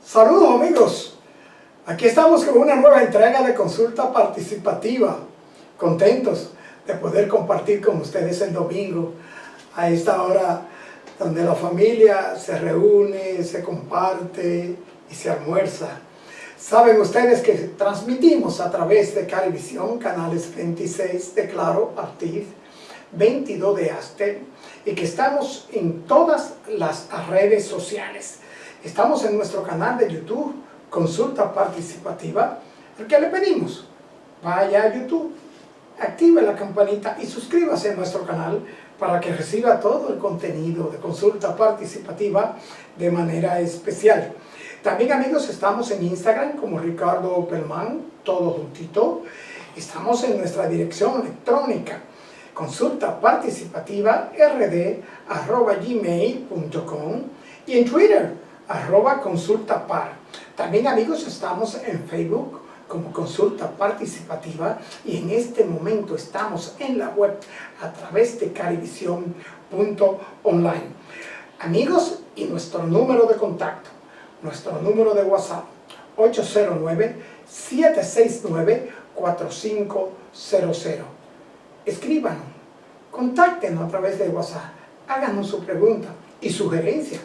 Saludos amigos, aquí estamos con una nueva entrega de consulta participativa, contentos de poder compartir con ustedes el domingo a esta hora donde la familia se reúne, se comparte y se almuerza. Saben ustedes que transmitimos a través de Carivisión, canales 26 de Claro, Altiz, 22 de Astel, y que estamos en todas las redes sociales. Estamos en nuestro canal de YouTube, Consulta Participativa, al que le pedimos, vaya a YouTube, active la campanita y suscríbase a nuestro canal para que reciba todo el contenido de Consulta Participativa de manera especial. También amigos, estamos en Instagram como Ricardo Pelman, todo juntito. Estamos en nuestra dirección electrónica, consultaparticipativa@gmail.com, y en Twitter, @consultapar. También amigos, estamos en Facebook como Consulta Participativa, y en este momento estamos en la web a través de carivisión.online. Amigos, y nuestro número de contacto, nuestro número de WhatsApp, 809-769-4500. Escríbanos, contáctenos a través de WhatsApp, háganos su pregunta y sugerencia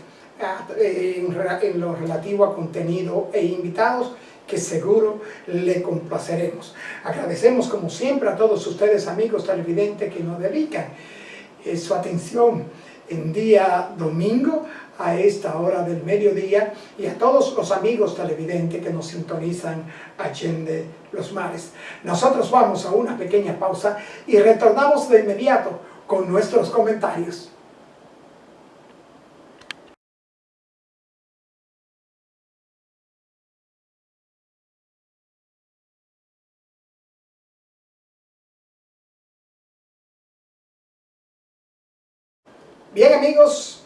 en lo relativo a contenido e invitados que seguro le complaceremos. Agradecemos como siempre a todos ustedes amigos televidentes que nos dedican su atención en día domingo a esta hora del mediodía, y a todos los amigos televidentes que nos sintonizan allende los mares. Nosotros vamos a una pequeña pausa y retornamos de inmediato con nuestros comentarios. Bien amigos,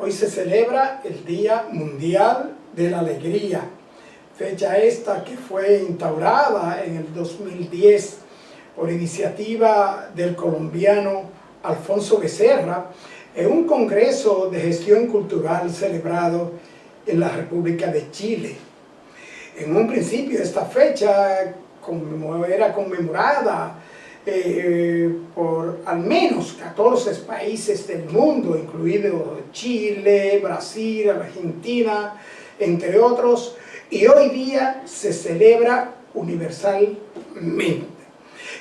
hoy se celebra el Día Mundial de la Alegría, fecha esta que fue instaurada en el 2010 por iniciativa del colombiano Alfonso Becerra en un congreso de gestión cultural celebrado en la República de Chile. En un principio esta fecha era conmemorada por al menos 14 países del mundo, incluido Chile, Brasil, Argentina, entre otros, y hoy día se celebra universalmente.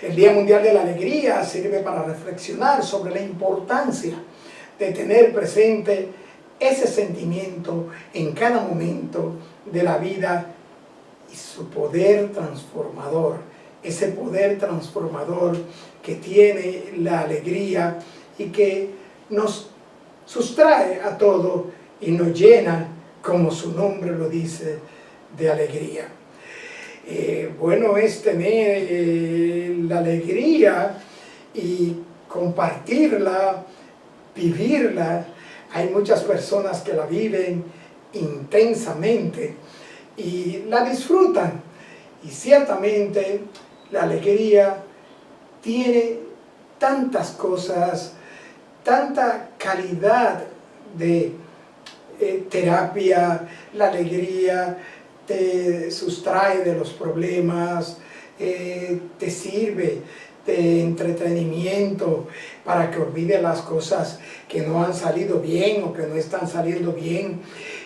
El Día Mundial de la Alegría sirve para reflexionar sobre la importancia de tener presente ese sentimiento en cada momento de la vida y su poder transformador. Ese poder transformador que tiene la alegría y que nos sustrae a todo y nos llena, como su nombre lo dice, de alegría. Bueno es tener la alegría y compartirla, vivirla. Hay muchas personas que la viven intensamente y la disfrutan, y ciertamente la alegría tiene tantas cosas, tanta calidad de terapia. La alegría te sustrae de los problemas, te sirve de entretenimiento para que olvides las cosas que no han salido bien o que no están saliendo bien.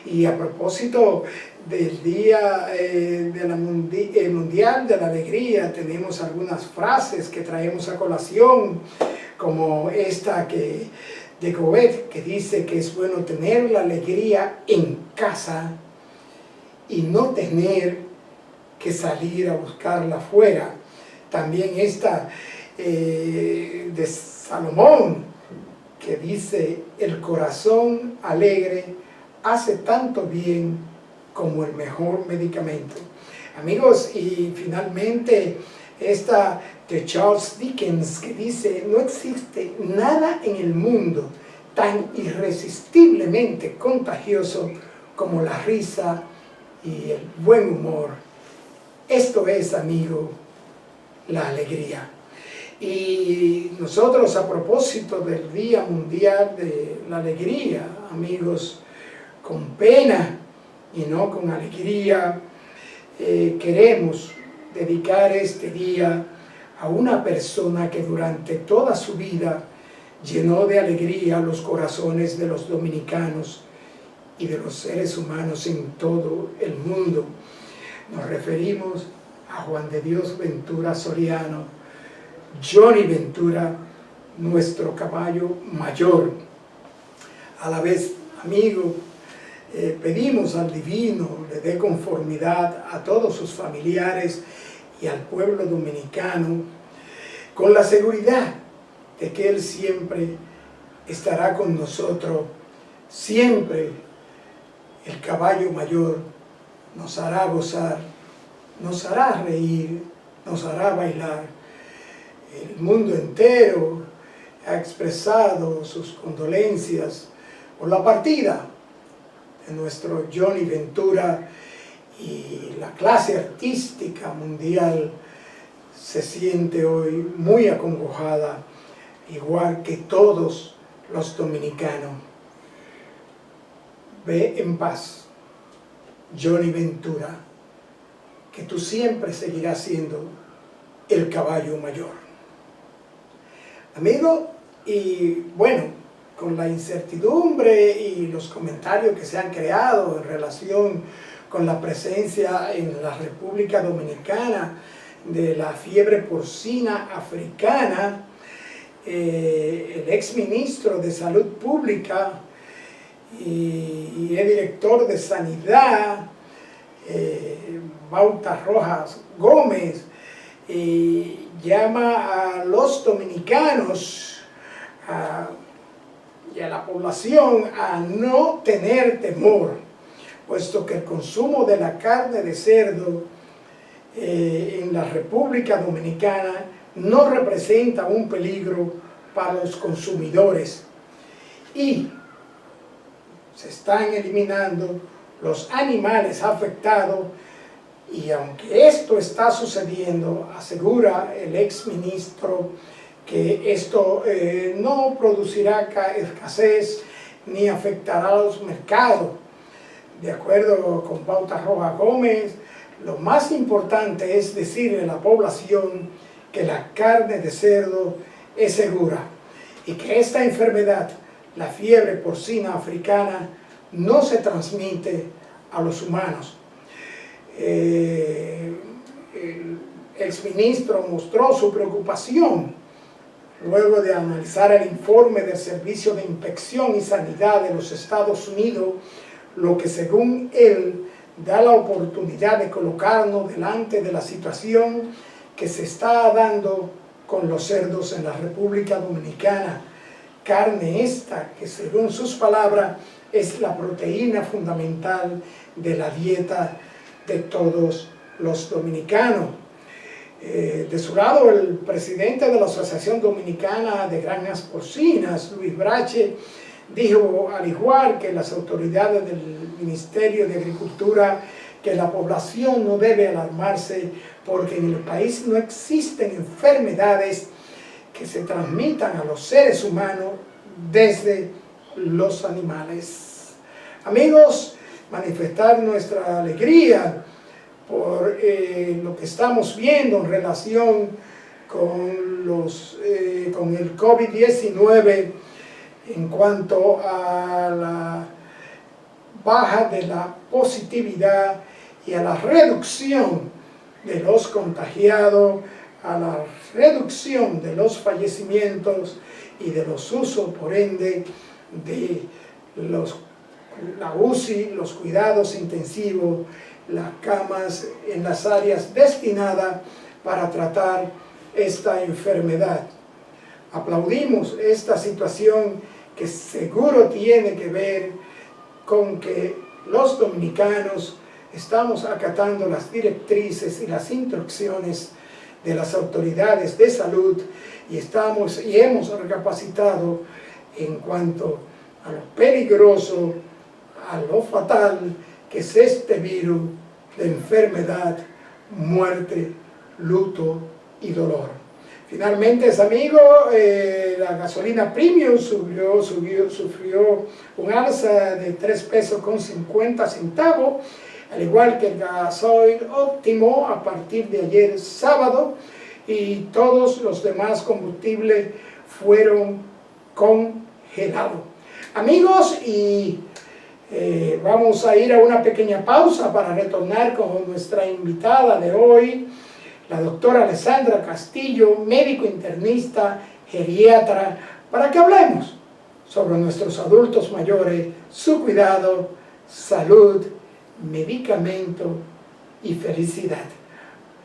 Y a propósito del Día Mundial de la Alegría, tenemos algunas frases que traemos a colación, como esta de Goethe, que dice que es bueno tener la alegría en casa y no tener que salir a buscarla afuera. También esta de Salomón, que dice: el corazón alegre hace tanto bien como el mejor medicamento. Amigos, y finalmente esta de Charles Dickens, que dice: no existe nada en el mundo tan irresistiblemente contagioso como la risa y el buen humor. Esto es, amigo, la alegría. Y nosotros, a propósito del Día Mundial de la Alegría, amigos, con pena y no con alegría, queremos dedicar este día a una persona que durante toda su vida llenó de alegría los corazones de los dominicanos y de los seres humanos en todo el mundo. Nos referimos a Juan de Dios Ventura Soriano, Johnny Ventura, nuestro caballo mayor. A la vez, amigo, pedimos al Divino le dé conformidad a todos sus familiares y al pueblo dominicano, con la seguridad de que Él siempre estará con nosotros. Siempre el caballo mayor nos hará gozar, nos hará reír, nos hará bailar. El mundo entero ha expresado sus condolencias por la partida de nuestro Johnny Ventura, y la clase artística mundial se siente hoy muy acongojada, igual que todos los dominicanos. Ve en paz, Johnny Ventura, que tú siempre seguirás siendo el caballo mayor. Amigo, y bueno, con la incertidumbre y los comentarios que se han creado en relación con la presencia en la República Dominicana de la fiebre porcina africana, el exministro de Salud Pública y el director de Sanidad, Bauta Rojas Gómez, llama a los dominicanos y a la población a no tener temor, puesto que el consumo de la carne de cerdo en la República Dominicana no representa un peligro para los consumidores y se están eliminando los animales afectados. Y aunque esto está sucediendo, asegura el exministro que esto no producirá escasez ni afectará a los mercados. De acuerdo con Bauta Rojas Gómez, lo más importante es decirle a la población que la carne de cerdo es segura y que esta enfermedad, la fiebre porcina africana, no se transmite a los humanos. El exministro mostró su preocupación luego de analizar el informe del Servicio de Inspección y Sanidad de los Estados Unidos, lo que según él da la oportunidad de colocarnos delante de la situación que se está dando con los cerdos en la República Dominicana. Carne esta que, según sus palabras, es la proteína fundamental de la dieta de todos los dominicanos. De su lado, el presidente de la Asociación Dominicana de Granjas Porcinas, Luis Brache, dijo, al igual que las autoridades del Ministerio de Agricultura, que la población no debe alarmarse porque en el país no existen enfermedades que se transmitan a los seres humanos desde los animales. Amigos, manifestar nuestra alegría por lo que estamos viendo en relación con el COVID-19 en cuanto a la baja de la positividad y a la reducción de los contagiados, a la reducción de los fallecimientos y de los usos, por ende, de la UCI, los cuidados intensivos, las camas en las áreas destinadas para tratar esta enfermedad. Aplaudimos esta situación que seguro tiene que ver con que los dominicanos estamos acatando las directrices y las instrucciones de las autoridades de salud y hemos recapacitado en cuanto a lo peligroso, a lo fatal que es este virus de enfermedad, muerte, luto y dolor. Finalmente, amigo, la gasolina premium sufrió un alza de 3 pesos con 50 centavos, al igual que el gasoil óptimo a partir de ayer sábado, y todos los demás combustibles fueron congelados. Amigos, y vamos a ir a una pequeña pausa para retornar con nuestra invitada de hoy, la doctora Alessandra Castillo, médico internista, geriatra, para que hablemos sobre nuestros adultos mayores, su cuidado, salud, medicamento y felicidad.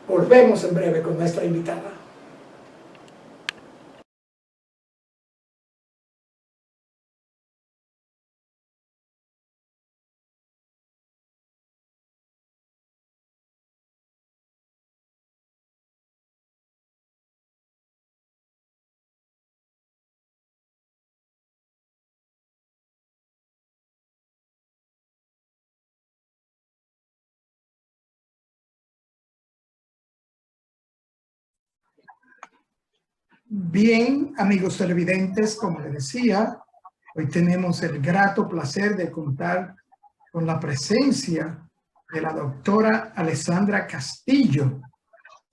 Volvemos en breve con nuestra invitada. Bien, amigos televidentes, como les decía, hoy tenemos el grato placer de contar con la presencia de la doctora Alessandra Castillo,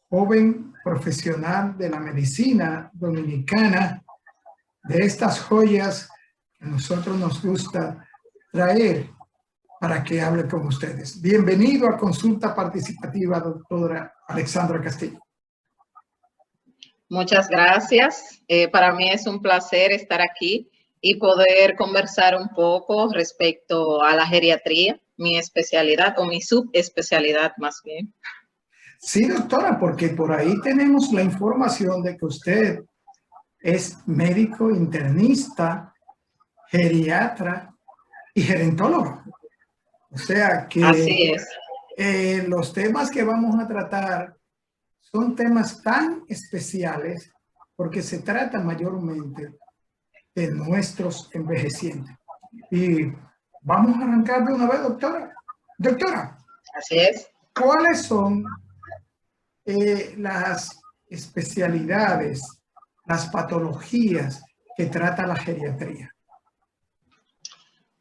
joven profesional de la medicina dominicana, de estas joyas que a nosotros nos gusta traer para que hable con ustedes. Bienvenido a Consulta Participativa, doctora Alessandra Castillo. Muchas gracias. Para mí es un placer estar aquí y poder conversar un poco respecto a la geriatría, mi especialidad o mi subespecialidad más bien. Sí, doctora, porque por ahí tenemos la información de que usted es médico internista, geriatra y gerontólogo. O sea que así es. Los temas que vamos a tratar son temas tan especiales porque se trata mayormente de nuestros envejecientes. Y vamos a arrancar de una vez, doctora. Doctora. Así es. ¿Cuáles son las especialidades, las patologías que trata la geriatría?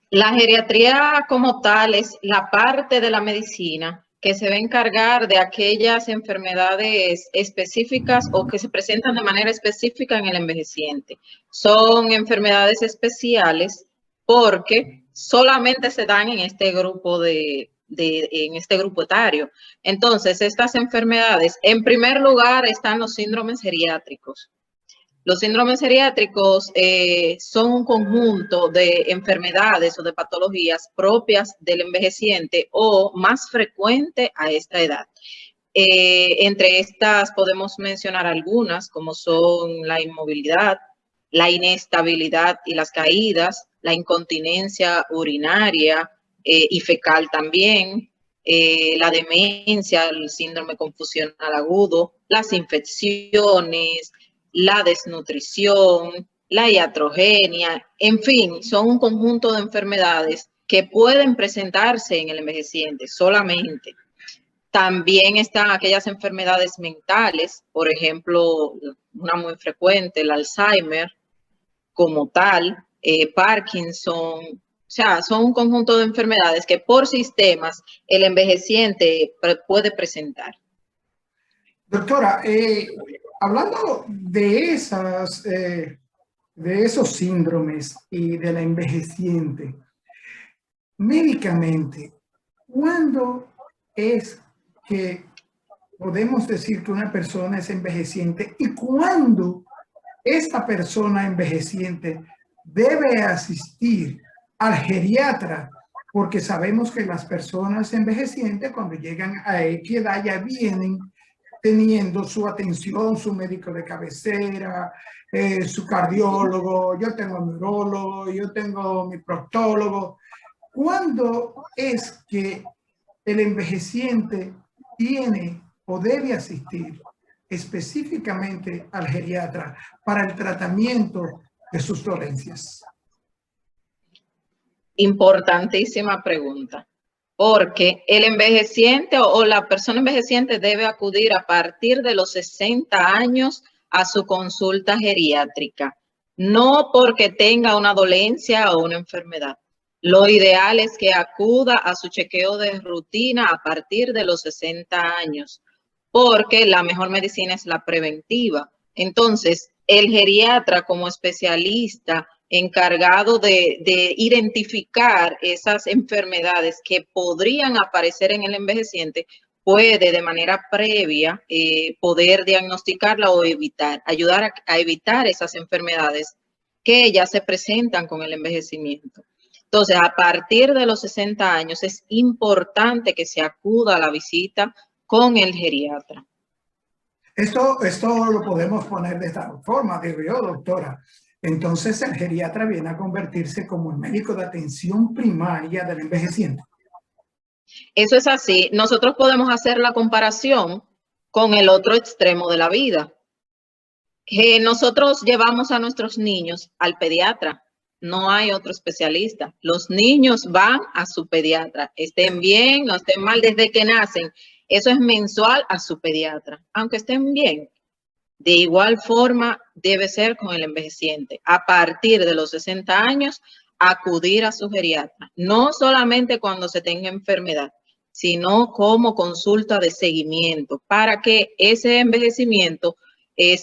La geriatría como tal es la parte de la medicina que se va a encargar de aquellas enfermedades específicas o que se presentan de manera específica en el envejeciente. Son enfermedades especiales porque solamente se dan en este grupo en este grupo etario. Entonces, estas enfermedades, en primer lugar, están los síndromes geriátricos. Los síndromes geriátricos son un conjunto de enfermedades o de patologías propias del envejeciente o más frecuente a esta edad. Entre estas podemos mencionar algunas, como son la inmovilidad, la inestabilidad y las caídas, la incontinencia urinaria y fecal también, la demencia, el síndrome confusional agudo, las infecciones, la desnutrición, la iatrogenia, en fin, son un conjunto de enfermedades que pueden presentarse en el envejeciente solamente. También están aquellas enfermedades mentales, por ejemplo, una muy frecuente, el Alzheimer como tal, Parkinson, o sea, son un conjunto de enfermedades que por sistemas el envejeciente puede presentar. Doctora, hablando de esos síndromes y de la envejeciente, médicamente, ¿cuándo es que podemos decir que una persona es envejeciente y cuándo esta persona envejeciente debe asistir al geriatra? Porque sabemos que las personas envejecientes cuando llegan a X edad ya vienen teniendo su atención, su médico de cabecera, su cardiólogo, yo tengo mi neurólogo, yo tengo mi proctólogo. ¿Cuándo es que el envejeciente tiene o debe asistir específicamente al geriatra para el tratamiento de sus dolencias? Importantísima pregunta, porque el envejeciente o la persona envejeciente debe acudir a partir de los 60 años a su consulta geriátrica, no porque tenga una dolencia o una enfermedad. Lo ideal es que acuda a su chequeo de rutina a partir de los 60 años, porque la mejor medicina es la preventiva. Entonces, el geriatra como especialista encargado de identificar esas enfermedades que podrían aparecer en el envejeciente, puede de manera previa poder diagnosticarla o ayudar a evitar esas enfermedades que ya se presentan con el envejecimiento. Entonces, a partir de los 60 años es importante que se acuda a la visita con el geriatra. Esto lo podemos poner de esta forma, digo yo, doctora. Entonces, el geriatra viene a convertirse como el médico de atención primaria del envejeciente. Eso es así. Nosotros podemos hacer la comparación con el otro extremo de la vida. Nosotros llevamos a nuestros niños al pediatra. No hay otro especialista. Los niños van a su pediatra, estén bien o estén mal desde que nacen. Eso es mensual a su pediatra, aunque estén bien. De igual forma debe ser con el envejeciente. A partir de los 60 años, acudir a su geriatra. No solamente cuando se tenga enfermedad, sino como consulta de seguimiento para que ese envejecimiento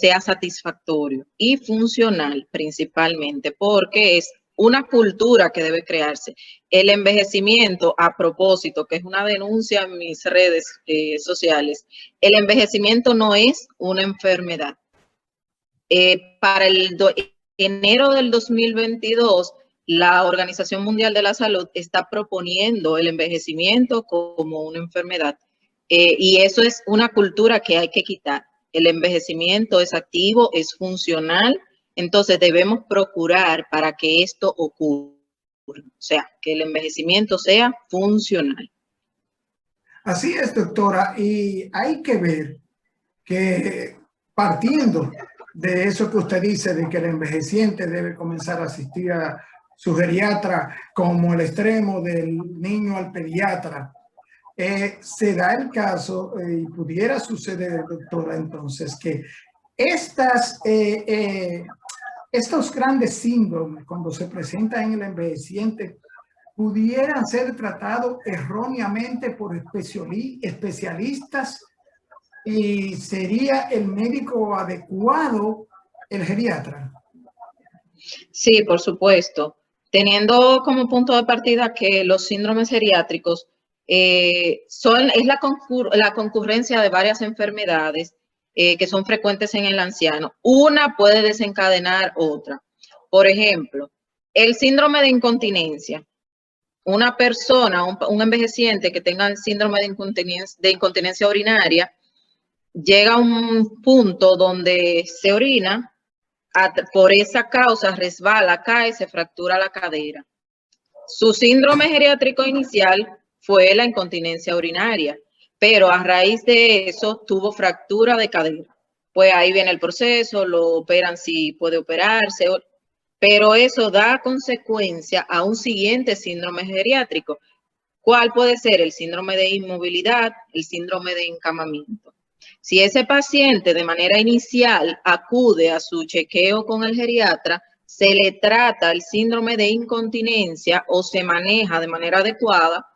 sea satisfactorio y funcional principalmente, porque es una cultura que debe crearse. El envejecimiento, a propósito, que es una denuncia en mis redes sociales, el envejecimiento no es una enfermedad. Para enero del 2022, la Organización Mundial de la Salud está proponiendo el envejecimiento como una enfermedad. Y eso es una cultura que hay que quitar. El envejecimiento es activo, es funcional, entonces debemos procurar para que esto ocurra, o sea, que el envejecimiento sea funcional. Así es, doctora, y hay que ver que partiendo de eso que usted dice, de que el envejeciente debe comenzar a asistir a su geriatra como el extremo del niño al pediatra, se da el caso, y pudiera suceder, doctora, entonces, que estos grandes síndromes, cuando se presentan en el envejeciente, pudieran ser tratados erróneamente por especialistas y sería el médico adecuado el geriatra. Sí, por supuesto. Teniendo como punto de partida que los síndromes geriátricos es la concurrencia de varias enfermedades que son frecuentes en el anciano. Una puede desencadenar otra. Por ejemplo, el síndrome de incontinencia. Una persona, un envejeciente que tenga el síndrome de incontinencia urinaria, llega a un punto donde se orina, por esa causa resbala, cae, se fractura la cadera. Su síndrome geriátrico inicial fue la incontinencia urinaria, pero a raíz de eso tuvo fractura de cadera. Pues ahí viene el proceso, lo operan si puede operarse, pero eso da consecuencia a un siguiente síndrome geriátrico. ¿Cuál puede ser? El síndrome de inmovilidad, el síndrome de encamamiento. Si ese paciente de manera inicial acude a su chequeo con el geriatra, se le trata el síndrome de incontinencia o se maneja de manera adecuada,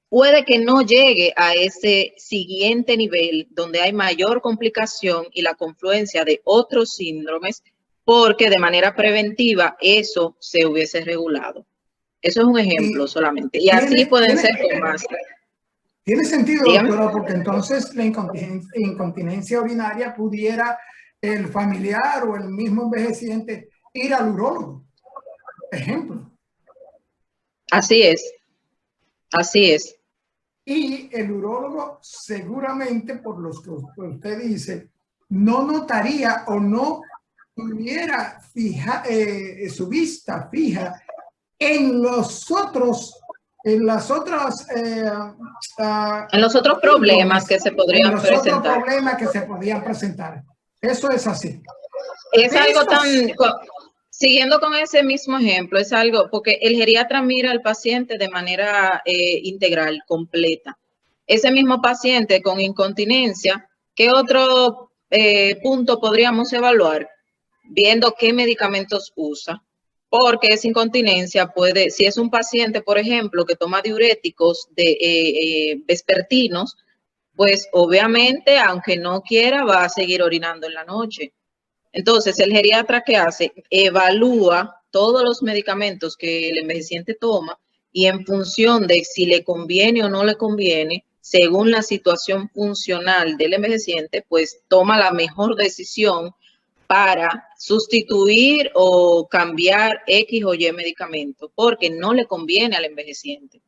puede que no llegue a ese siguiente nivel donde hay mayor complicación y la confluencia de otros síndromes, porque de manera preventiva eso se hubiese regulado. Eso es un ejemplo solamente. Y así pueden ser con más. Tiene sentido, Dígame. doctora, porque entonces la incontinencia urinaria pudiera el familiar o el mismo envejeciente ir al urólogo. Ejemplo. Así es. Así es. Y el urólogo seguramente, por los que usted dice, no notaría o no tuviera su vista fija en los otros, en los otros problemas que se podrían presentar. En los otros problemas que se podían presentar. Eso es así. Es algo tan... Siguiendo con ese mismo ejemplo, es algo, porque el geriatra mira al paciente de manera integral, completa. Ese mismo paciente con incontinencia, ¿qué otro punto podríamos evaluar? Viendo qué medicamentos usa. Porque esa incontinencia puede, si es un paciente, por ejemplo, que toma diuréticos vespertinos, pues obviamente, aunque no quiera, va a seguir orinando en la noche. Entonces, el geriatra, ¿qué hace? Evalúa todos los medicamentos que el envejeciente toma y en función de si le conviene o no le conviene, según la situación funcional del envejeciente, pues toma la mejor decisión para sustituir o cambiar X o Y medicamento, porque no le conviene al envejeciente.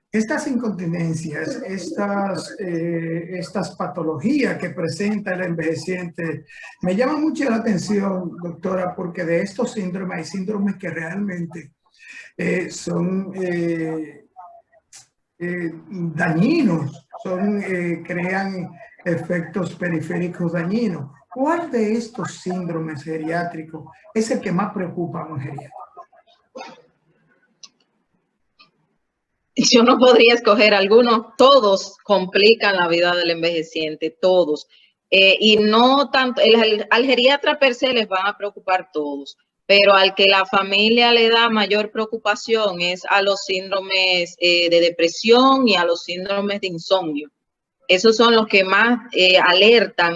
Estas incontinencias, estas patologías que presenta el envejeciente, me llama mucho la atención, doctora, porque de estos síndromes hay síndromes que realmente son dañinos, crean efectos periféricos dañinos. ¿Cuál de estos síndromes geriátricos es el que más preocupa a un geriatra? Yo no podría escoger alguno, todos complican la vida del envejeciente, todos. Y no tanto, al geriatra per se les van a preocupar todos, pero al que la familia le da mayor preocupación es a los síndromes de depresión y a los síndromes de insomnio. Esos son los que más alertan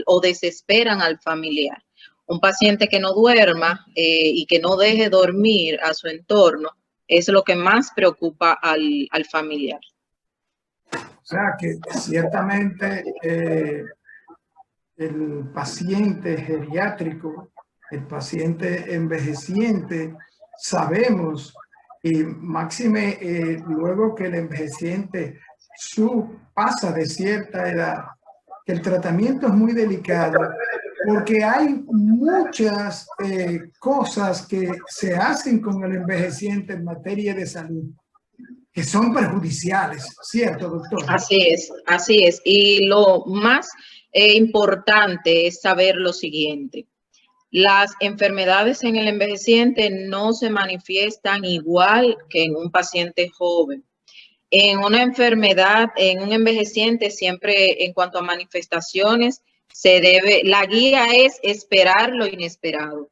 o desesperan al familiar. Un paciente que no duerma y que no deje dormir a su entorno es lo que más preocupa al familiar. O sea que ciertamente el paciente geriátrico, el paciente envejeciente, sabemos, y máxime luego que el envejeciente pasa de cierta edad, que el tratamiento es muy delicado, porque hay muchas cosas que se hacen con el envejeciente en materia de salud que son perjudiciales, ¿cierto, doctor? Así es. Y lo más importante es saber lo siguiente. Las enfermedades en el envejeciente no se manifiestan igual que en un paciente joven. En una enfermedad, en un envejeciente, siempre en cuanto a manifestaciones, la guía es esperar lo inesperado.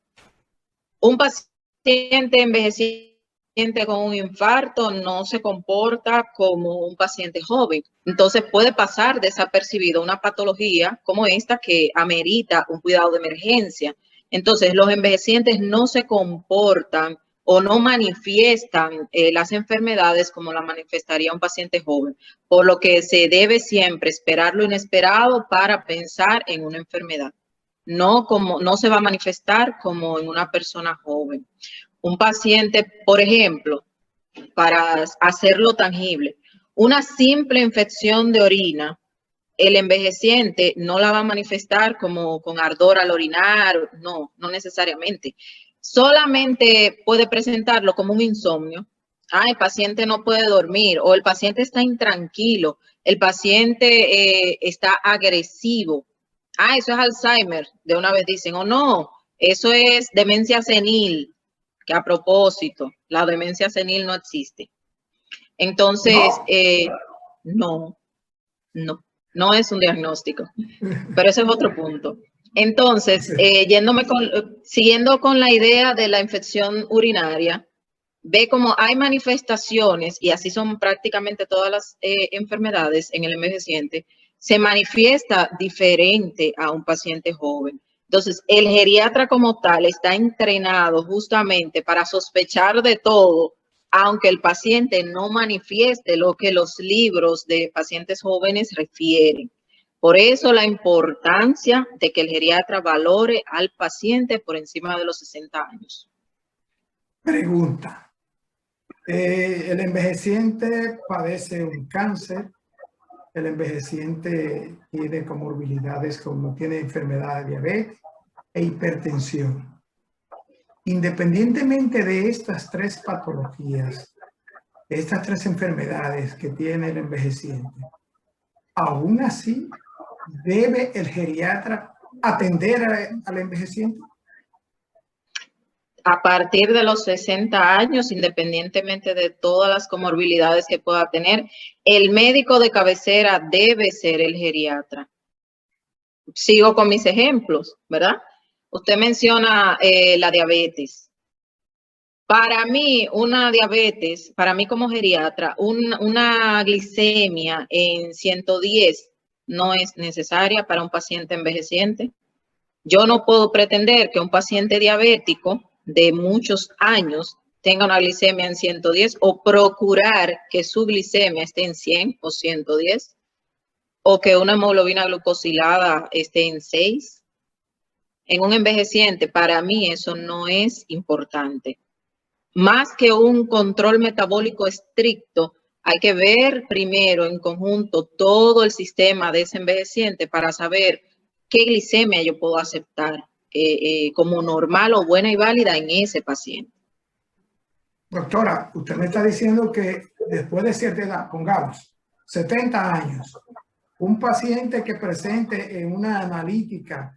Un paciente envejeciente con un infarto no se comporta como un paciente joven. Entonces puede pasar desapercibido una patología como esta que amerita un cuidado de emergencia. Entonces los envejecientes no se comportan o no manifiestan las enfermedades como la manifestaría un paciente joven, por lo que se debe siempre esperar lo inesperado para pensar en una enfermedad. No se va a manifestar como en una persona joven. Un paciente, por ejemplo, para hacerlo tangible, una simple infección de orina, el envejeciente no la va a manifestar como con ardor al orinar, no necesariamente. Solamente puede presentarlo como un insomnio. El paciente no puede dormir o el paciente está intranquilo, el paciente está agresivo. Eso es Alzheimer, de una vez dicen, o no, eso es demencia senil, que a propósito, la demencia senil no existe. Entonces, no es un diagnóstico, pero ese es otro punto. Entonces, siguiendo con la idea de la infección urinaria, ve como hay manifestaciones, y así son prácticamente todas las enfermedades en el envejeciente, se manifiesta diferente a un paciente joven. Entonces, el geriatra como tal está entrenado justamente para sospechar de todo, aunque el paciente no manifieste lo que los libros de pacientes jóvenes refieren. Por eso la importancia de que el geriatra valore al paciente por encima de los 60 años. Pregunta. El envejeciente padece un cáncer, el envejeciente tiene comorbilidades como tiene enfermedad de diabetes e hipertensión. Independientemente de estas tres patologías, de estas tres enfermedades que tiene el envejeciente, aún así debe el geriatra atender al envejeciente. A partir de los 60 años, independientemente de todas las comorbilidades que pueda tener, el médico de cabecera debe ser el geriatra. sigo con mis ejemplos, ¿verdad? Usted menciona la diabetes. Para mí, una diabetes, para mí como geriatra, una glicemia en 110 no es necesaria para un paciente envejeciente. Yo no puedo pretender que un paciente diabético de muchos años tenga una glicemia en 110 o procurar que su glicemia esté en 100 o 110 o que una hemoglobina glucosilada esté en 6. En un envejeciente, para mí eso no es importante. Más que un control metabólico estricto, hay que ver primero en conjunto todo el sistema de ese envejeciente para saber qué glicemia yo puedo aceptar como normal o buena y válida en ese paciente. Doctora, usted me está diciendo que después de cierta edad, pongamos 70 años, un paciente que presente en una analítica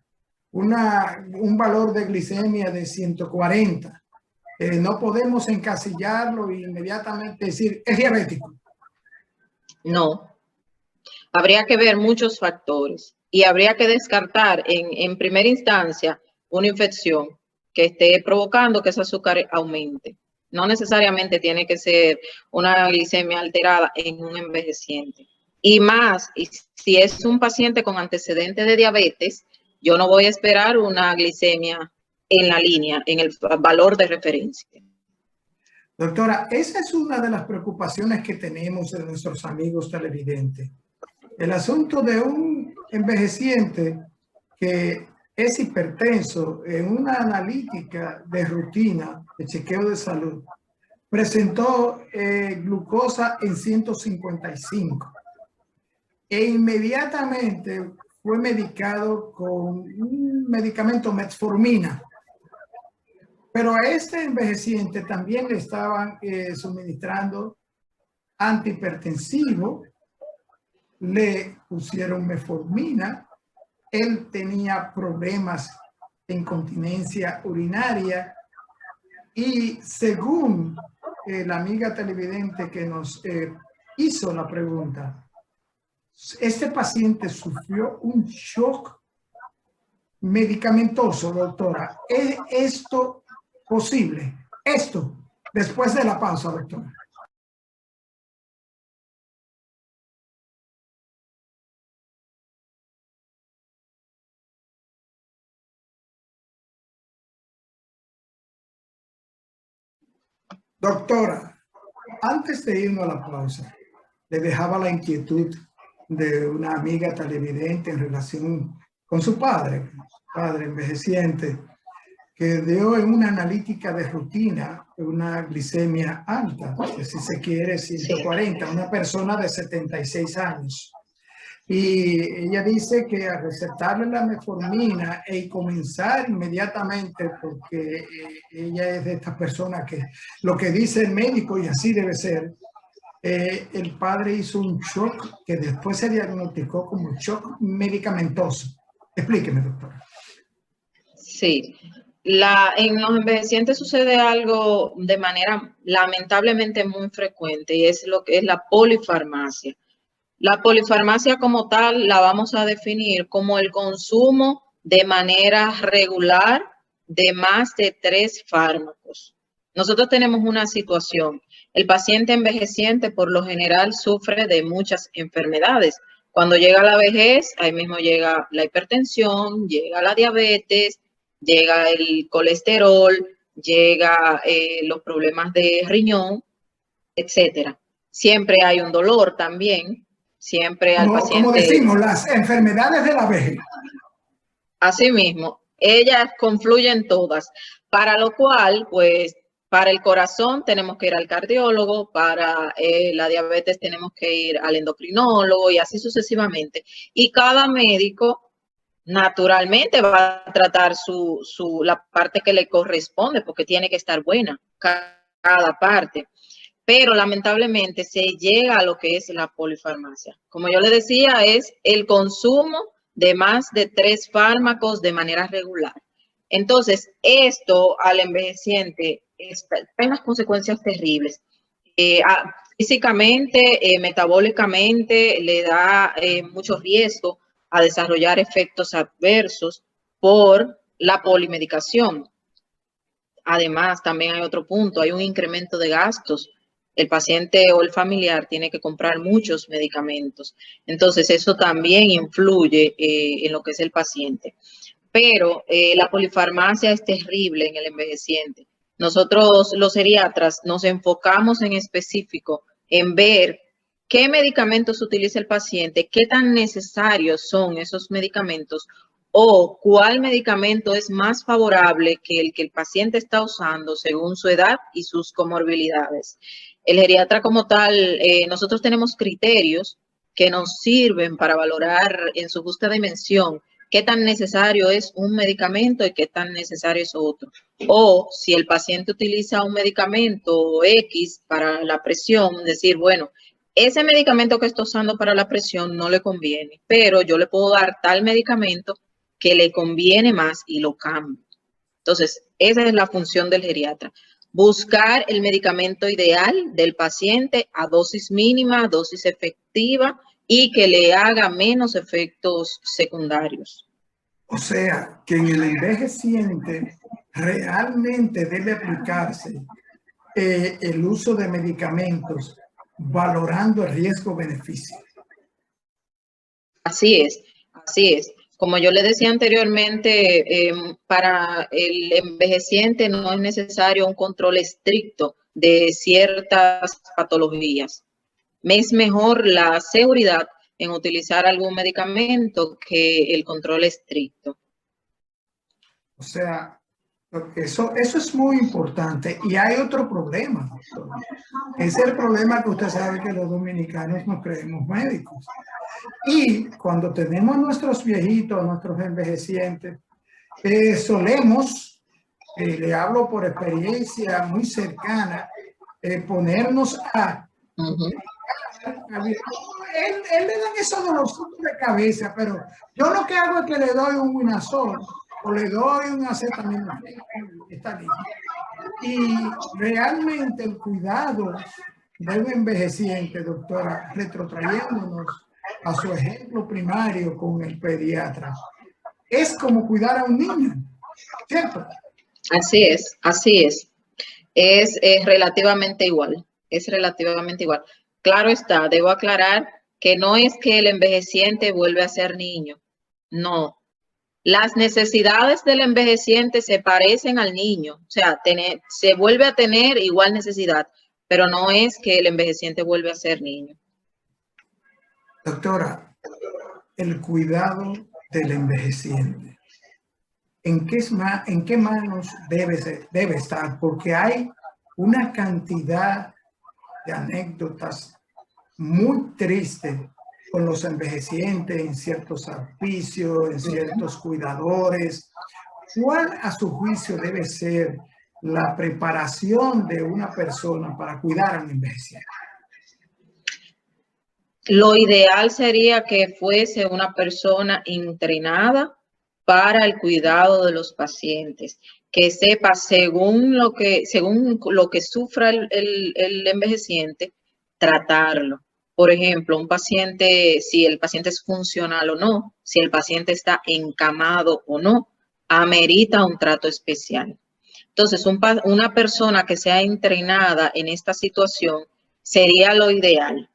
un valor de glicemia de 140, no podemos encasillarlo e inmediatamente decir, es diabético. No, habría que ver muchos factores y habría que descartar en primera instancia una infección que esté provocando que ese azúcar aumente. No necesariamente tiene que ser una glicemia alterada en un envejeciente. Y más, y si es un paciente con antecedentes de diabetes, yo no voy a esperar una glicemia en la línea, en el valor de referencia. Doctora, esa es una de las preocupaciones que tenemos de nuestros amigos televidentes. El asunto de un envejeciente que es hipertenso en una analítica de rutina de chequeo de salud, presentó glucosa en 155 e inmediatamente fue medicado con un medicamento metformina. Pero a este envejeciente también le estaban suministrando antihipertensivo, le pusieron metformina, él tenía problemas de incontinencia urinaria y según la amiga televidente que nos hizo la pregunta, este paciente sufrió un shock medicamentoso, doctora. ¿Es esto posible? Esto, después de la pausa, doctora. Doctora, antes de irnos a la pausa, le dejaba la inquietud de una amiga televidente en relación con su padre envejeciente, que dio en una analítica de rutina una glicemia alta, que si se quiere 140, una persona de 76 años. Y ella dice que al recetarle la metformina y comenzar inmediatamente, porque ella es de estas personas que lo que dice el médico y así debe ser, el padre hizo un shock que después se diagnosticó como shock medicamentoso. Explíqueme, doctora. Sí, en los envejecientes sucede algo de manera lamentablemente muy frecuente y es lo que es la polifarmacia. La polifarmacia como tal la vamos a definir como el consumo de manera regular de más de 3 fármacos. Nosotros tenemos una situación. El paciente envejeciente por lo general sufre de muchas enfermedades. Cuando llega la vejez, ahí mismo llega la hipertensión, llega la diabetes, llega el colesterol, llega los problemas de riñón, etcétera. Siempre hay un dolor también. Siempre al paciente. Como decimos, las enfermedades de la vejez. Así mismo, ellas confluyen todas, para lo cual, pues, para el corazón tenemos que ir al cardiólogo, para la diabetes tenemos que ir al endocrinólogo y así sucesivamente. Y cada médico naturalmente va a tratar la parte que le corresponde, porque tiene que estar buena cada parte. Pero lamentablemente se llega a lo que es la polifarmacia. Como yo le decía, es el consumo de más de 3 fármacos de manera regular. Entonces, esto al envejeciente tiene unas consecuencias terribles. Físicamente, metabólicamente, le da mucho riesgo a desarrollar efectos adversos por la polimedicación. Además, también hay otro punto, hay un incremento de gastos. El paciente o el familiar tiene que comprar muchos medicamentos. Entonces, eso también influye en lo que es el paciente. Pero la polifarmacia es terrible en el envejeciente. Nosotros, los geriatras, nos enfocamos en específico en ver qué medicamentos utiliza el paciente, qué tan necesarios son esos medicamentos o cuál medicamento es más favorable que el paciente está usando según su edad y sus comorbilidades. El geriatra como tal, nosotros tenemos criterios que nos sirven para valorar en su justa dimensión qué tan necesario es un medicamento y qué tan necesario es otro. O si el paciente utiliza un medicamento X para la presión, decir, bueno, ese medicamento que está usando para la presión no le conviene, pero yo le puedo dar tal medicamento que le conviene más y lo cambio. Entonces, esa es la función del geriatra. Buscar el medicamento ideal del paciente a dosis mínima, dosis efectiva y que le haga menos efectos secundarios. O sea, que en el envejeciente realmente debe aplicarse el uso de medicamentos valorando el riesgo-beneficio. Así es, así es. Como yo le decía anteriormente, para el envejeciente no es necesario un control estricto de ciertas patologías. Es mejor la seguridad en utilizar algún medicamento que el control estricto. O sea, eso es muy importante. Y hay otro problema, doctor. Es el problema que usted sabe que los dominicanos no creemos médicos. Y cuando tenemos nuestros viejitos, nuestros envejecientes, solemos, le hablo por experiencia muy cercana, ponernos a... Él le dan esos dolorcitos de cabeza, pero yo lo que hago es que le doy un Winazol o le doy un acetaminofén, está bien. Y realmente el cuidado de un envejeciente, doctora, retrotrayéndonos a su ejemplo primario con el pediatra, es como cuidar a un niño, ¿cierto? Así es, así es. Es relativamente igual, es relativamente igual. Claro está, debo aclarar que no es que el envejeciente vuelve a ser niño, no. Las necesidades del envejeciente se parecen al niño, o sea, se vuelve a tener igual necesidad, pero no es que el envejeciente vuelve a ser niño. Doctora, el cuidado del envejeciente, ¿en qué manos debe estar? Porque hay una cantidad de anécdotas muy tristes con los envejecientes en ciertos servicios, en ciertos cuidadores. ¿Cuál a su juicio debe ser la preparación de una persona para cuidar a un envejeciente? Lo ideal sería que fuese una persona entrenada para el cuidado de los pacientes, que sepa según lo que sufra el envejeciente, tratarlo. Por ejemplo, un paciente, si el paciente es funcional o no, si el paciente está encamado o no, amerita un trato especial. Entonces, una persona que sea entrenada en esta situación sería lo ideal.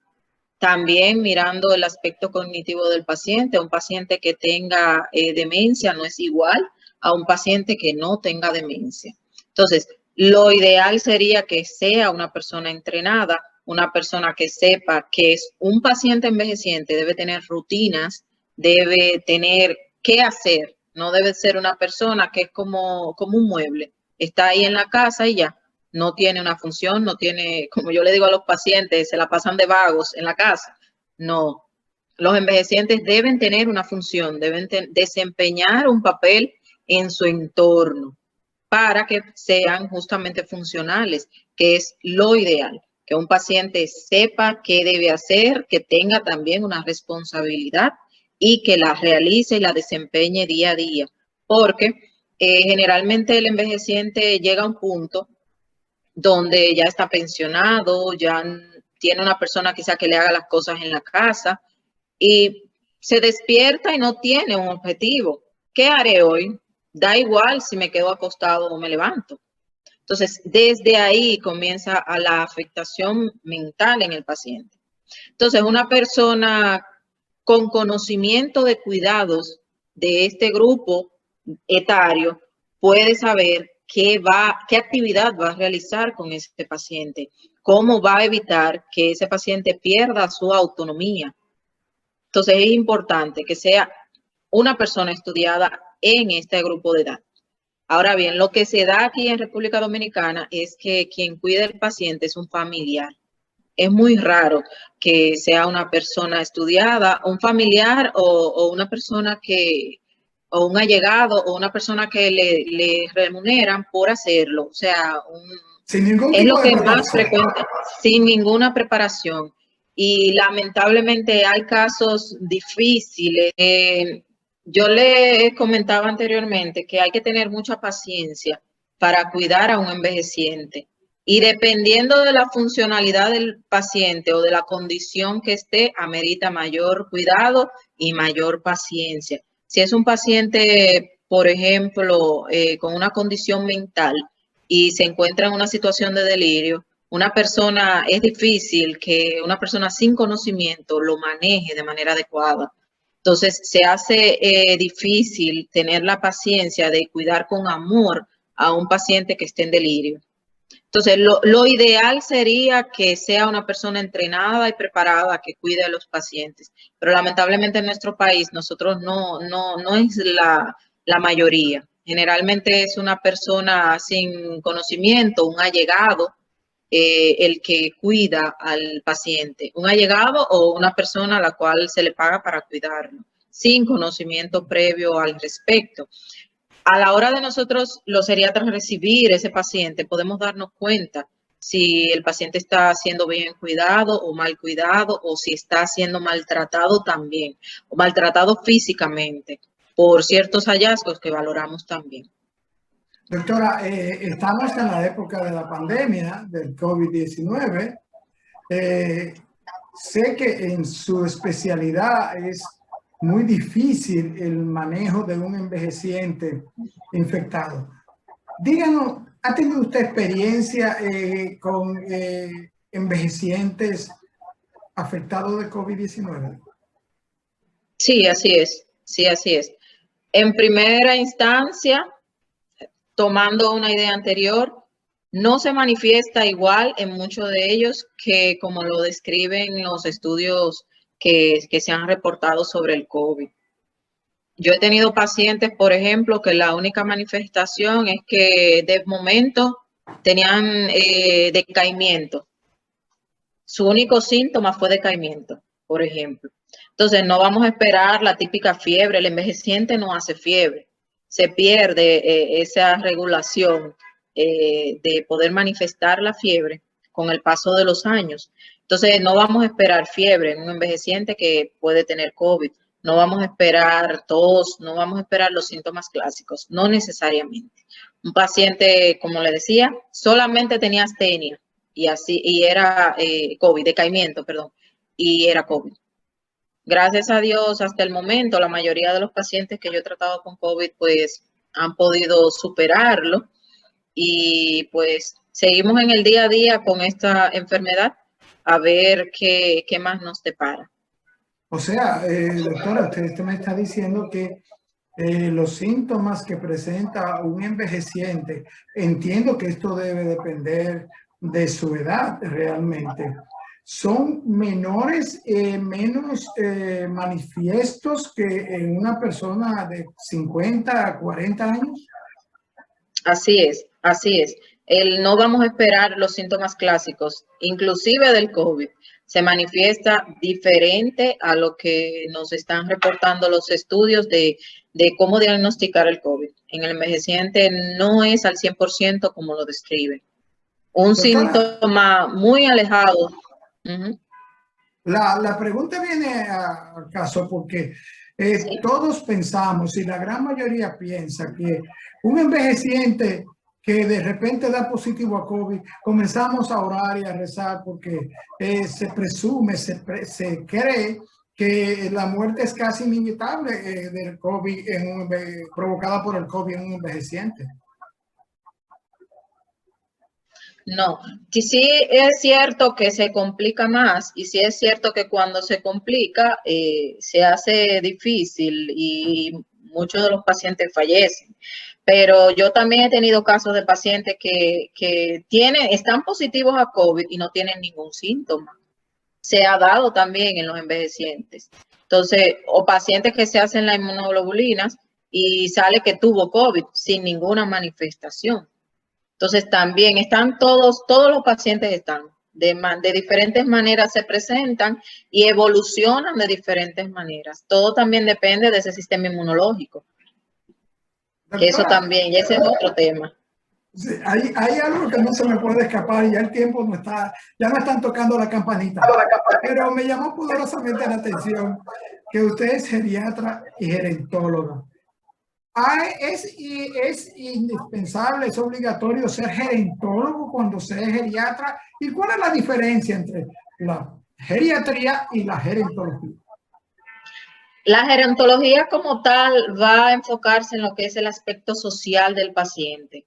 También mirando el aspecto cognitivo del paciente, un paciente que tenga demencia no es igual a un paciente que no tenga demencia. Entonces, lo ideal sería que sea una persona entrenada, una persona que sepa que es un paciente envejeciente, debe tener rutinas, debe tener qué hacer, no debe ser una persona que es como un mueble, está ahí en la casa y ya. No tiene una función, no tiene, como yo le digo a los pacientes, se la pasan de vagos en la casa. No, los envejecientes deben tener una función, deben desempeñar un papel en su entorno para que sean justamente funcionales, que es lo ideal, que un paciente sepa qué debe hacer, que tenga también una responsabilidad y que la realice y la desempeñe día a día, porque generalmente el envejeciente llega a un punto donde ya está pensionado, ya tiene una persona quizá que le haga las cosas en la casa y se despierta y no tiene un objetivo. ¿Qué haré hoy? Da igual si me quedo acostado o me levanto. Entonces, desde ahí comienza a la afectación mental en el paciente. Entonces, una persona con conocimiento de cuidados de este grupo etario puede saber qué actividad va a realizar con ese paciente, cómo va a evitar que ese paciente pierda su autonomía. Entonces, es importante que sea una persona estudiada en este grupo de edad. Ahora bien, lo que se da aquí en República Dominicana es que quien cuida al paciente es un familiar. Es muy raro que sea una persona estudiada, un familiar o una persona o un allegado, o una persona que le remuneran por hacerlo. O sea, Sin ningún es tipo lo de que es más preparación. frecuente, sin ninguna preparación. Y lamentablemente hay casos difíciles. Yo le comentaba anteriormente que hay que tener mucha paciencia para cuidar a un envejeciente. Y dependiendo de la funcionalidad del paciente o de la condición que esté, amerita mayor cuidado y mayor paciencia. Si es un paciente, por ejemplo, con una condición mental y se encuentra en una situación de delirio, es difícil que una persona sin conocimiento lo maneje de manera adecuada. Entonces, se hace difícil tener la paciencia de cuidar con amor a un paciente que esté en delirio. Entonces, lo ideal sería que sea una persona entrenada y preparada que cuide a los pacientes, pero lamentablemente en nuestro país nosotros no es la mayoría. Generalmente es una persona sin conocimiento, un allegado, el que cuida al paciente, un allegado o una persona a la cual se le paga para cuidarlo, sin conocimiento previo al respecto. A la hora de nosotros, los geriatras, recibir ese paciente, podemos darnos cuenta si el paciente está siendo bien cuidado o mal cuidado, o si está siendo maltratado también, o maltratado físicamente, por ciertos hallazgos que valoramos también. Doctora, estamos en la época de la pandemia del COVID-19. Sé que en su especialidad es muy difícil el manejo de un envejeciente infectado. Díganos, ¿ha tenido usted experiencia con envejecientes afectados de COVID-19? Sí, así es. Sí, así es. En primera instancia, tomando una idea anterior, no se manifiesta igual en muchos de ellos que como lo describen los estudios que se han reportado sobre el COVID. Yo he tenido pacientes, por ejemplo, que la única manifestación es que de momento tenían decaimiento. Su único síntoma fue decaimiento, por ejemplo. Entonces, no vamos a esperar la típica fiebre. El envejeciente no hace fiebre. Se pierde esa regulación de poder manifestar la fiebre con el paso de los años. Entonces, no vamos a esperar fiebre en un envejeciente que puede tener COVID. No vamos a esperar tos, no vamos a esperar los síntomas clásicos, no necesariamente. Un paciente, como le decía, solamente tenía astenia y era COVID, decaimiento, perdón, y era COVID. Gracias a Dios, hasta el momento, la mayoría de los pacientes que yo he tratado con COVID, pues, han podido superarlo y, pues, seguimos en el día a día con esta enfermedad a ver qué más nos depara. O sea, doctora, usted me está diciendo que los síntomas que presenta un envejeciente, entiendo que esto debe depender de su edad realmente, son menores, menos manifiestos que en una persona de 50 a 40 años. Así es, así es. No vamos a esperar los síntomas clásicos, inclusive del COVID. Se manifiesta diferente a lo que nos están reportando los estudios de cómo diagnosticar el COVID. En el envejeciente no es al 100% como lo describe. Un Doctora, síntoma muy alejado. Uh-huh. la pregunta viene a caso porque Sí. todos pensamos y la gran mayoría piensa que un envejeciente que de repente da positivo a COVID, comenzamos a orar y a rezar porque se presume, se cree que la muerte es casi inevitable del COVID provocada por el COVID en un envejeciente. No, sí es cierto que se complica más y sí es cierto que cuando se complica se hace difícil y muchos de los pacientes fallecen. Pero yo también he tenido casos de pacientes que están positivos a COVID y no tienen ningún síntoma. Se ha dado también en los envejecientes. Entonces, o pacientes que se hacen las inmunoglobulinas y sale que tuvo COVID sin ninguna manifestación. Entonces, también están todos los pacientes están, de diferentes maneras se presentan y evolucionan de diferentes maneras. Todo también depende de ese sistema inmunológico. Doctora, que eso también, y ese es otro tema. Sí, hay algo que no se me puede escapar y ya el tiempo no está, ya me están tocando la campanita. Pero me llamó poderosamente la atención que usted es geriatra y gerontóloga. ¿Es indispensable, es obligatorio ser gerontólogo cuando se es geriatra? ¿Y cuál es la diferencia entre la geriatría y la gerontología? La gerontología como tal va a enfocarse en lo que es el aspecto social del paciente,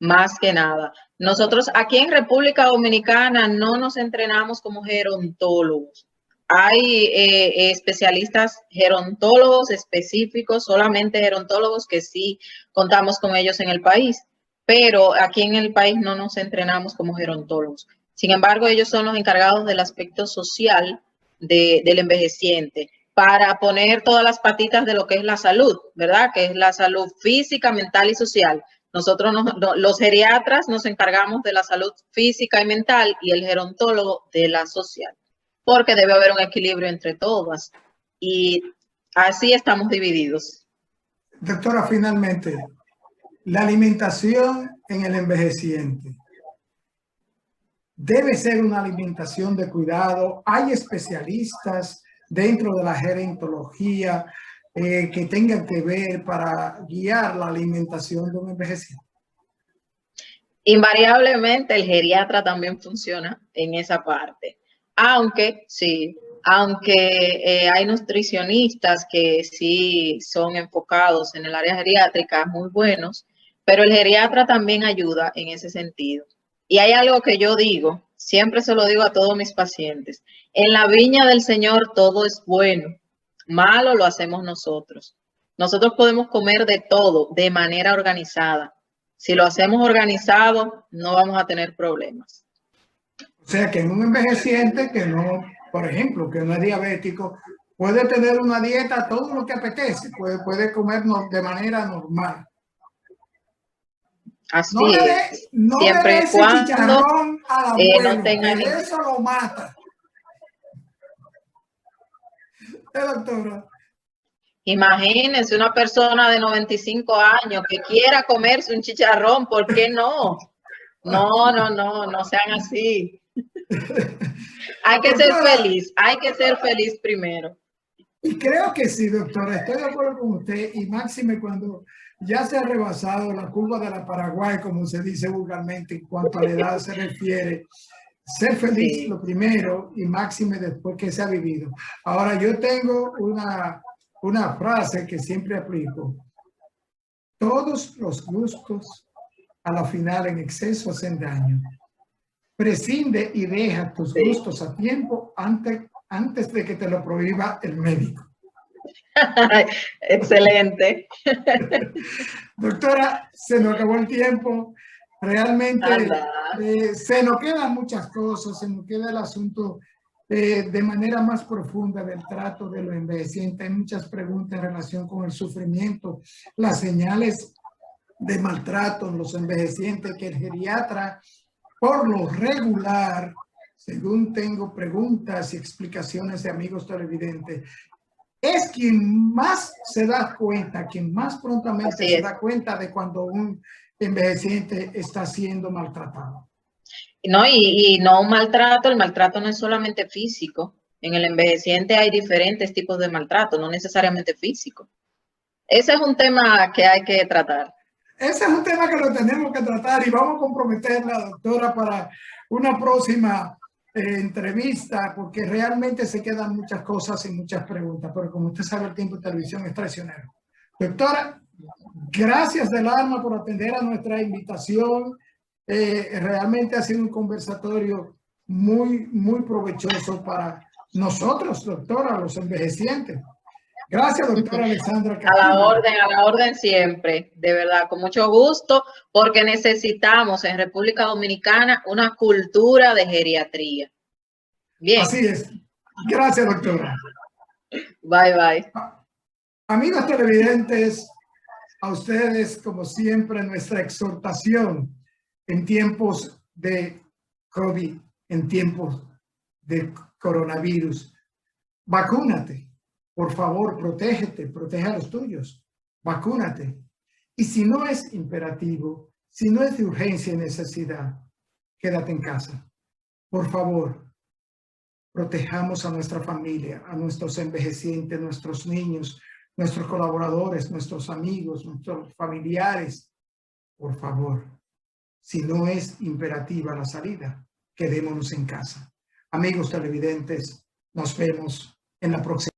más que nada. Nosotros aquí en República Dominicana no nos entrenamos como gerontólogos. Hay especialistas gerontólogos específicos, solamente gerontólogos que sí contamos con ellos en el país, pero aquí en el país no nos entrenamos como gerontólogos. Sin embargo, ellos son los encargados del aspecto social del envejeciente, para poner todas las patitas de lo que es la salud, ¿verdad? Que es la salud física, mental y social. Nosotros, los geriatras, nos encargamos de la salud física y mental y el gerontólogo de la social, porque debe haber un equilibrio entre todas y así estamos divididos. Doctora, finalmente, la alimentación en el envejeciente debe ser una alimentación de cuidado. Hay especialistas dentro de la gerontología que tengan que ver para guiar la alimentación de un envejeciente. Invariablemente el geriatra también funciona en esa parte, aunque sí, hay nutricionistas que sí son enfocados en el área geriátrica, muy buenos, pero el geriatra también ayuda en ese sentido. Y hay algo que yo digo, siempre se lo digo a todos mis pacientes, en la viña del Señor todo es bueno, malo lo hacemos nosotros. Nosotros podemos comer de todo de manera organizada. Si lo hacemos organizado, no vamos a tener problemas. O sea que en un envejeciente que no, por ejemplo, que no es diabético, puede tener una dieta, todo lo que apetece, puede comer de manera normal. Así no es. No siempre y cuando no tengan eso lo mata. Doctora. Imagínense una persona de 95 años que quiera comerse un chicharrón, ¿por qué no? No sean así. Hay que ser feliz, hay que ser feliz primero. Y creo que sí, doctora, estoy de acuerdo con usted y máxime cuando ya se ha rebasado la curva de la Paraguay, como se dice vulgarmente en cuanto a la edad se refiere. Ser feliz sí, lo primero y máxime después que se ha vivido. Ahora, yo tengo una frase que siempre aplico. Todos los gustos a la final en exceso hacen daño. Prescinde y deja tus gustos a tiempo antes de que te lo prohíba el médico. Excelente. Doctora, se nos acabó el tiempo. Realmente se nos quedan muchas cosas, se nos queda el asunto de manera más profunda del trato de los envejecientes. Hay muchas preguntas en relación con el sufrimiento, las señales de maltrato en los envejecientes que el geriatra, por lo regular, según tengo preguntas y explicaciones de amigos televidentes, es quien más se da cuenta, quien más prontamente se da cuenta de cuando un envejeciente está siendo maltratado. No, y no un maltrato, el maltrato no es solamente físico. En el envejeciente hay diferentes tipos de maltrato, no necesariamente físico. Ese es un tema que hay que tratar. Ese es un tema que lo tenemos que tratar y vamos a comprometerla, doctora, para una próxima entrevista, porque realmente se quedan muchas cosas y muchas preguntas, pero como usted sabe, el tiempo de televisión es traicionero. Doctora, gracias del alma por atender a nuestra invitación. Realmente ha sido un conversatorio muy provechoso para nosotros, doctora, los envejecientes. Gracias, doctora Alexandra Castillo. A la orden siempre, de verdad, con mucho gusto, porque necesitamos en República Dominicana una cultura de geriatría. Bien. Así es. Gracias, doctora. Bye, bye. Amigos televidentes, a ustedes, como siempre, nuestra exhortación en tiempos de COVID, en tiempos de coronavirus. Vacúnate. Por favor, protégete, protege a los tuyos. Vacúnate. Y si no es imperativo, si no es de urgencia y necesidad, quédate en casa. Por favor, protejamos a nuestra familia, a nuestros envejecientes, nuestros niños, nuestros colaboradores, nuestros amigos, nuestros familiares. Por favor, si no es imperativa la salida, quedémonos en casa. Amigos televidentes, nos vemos en la próxima.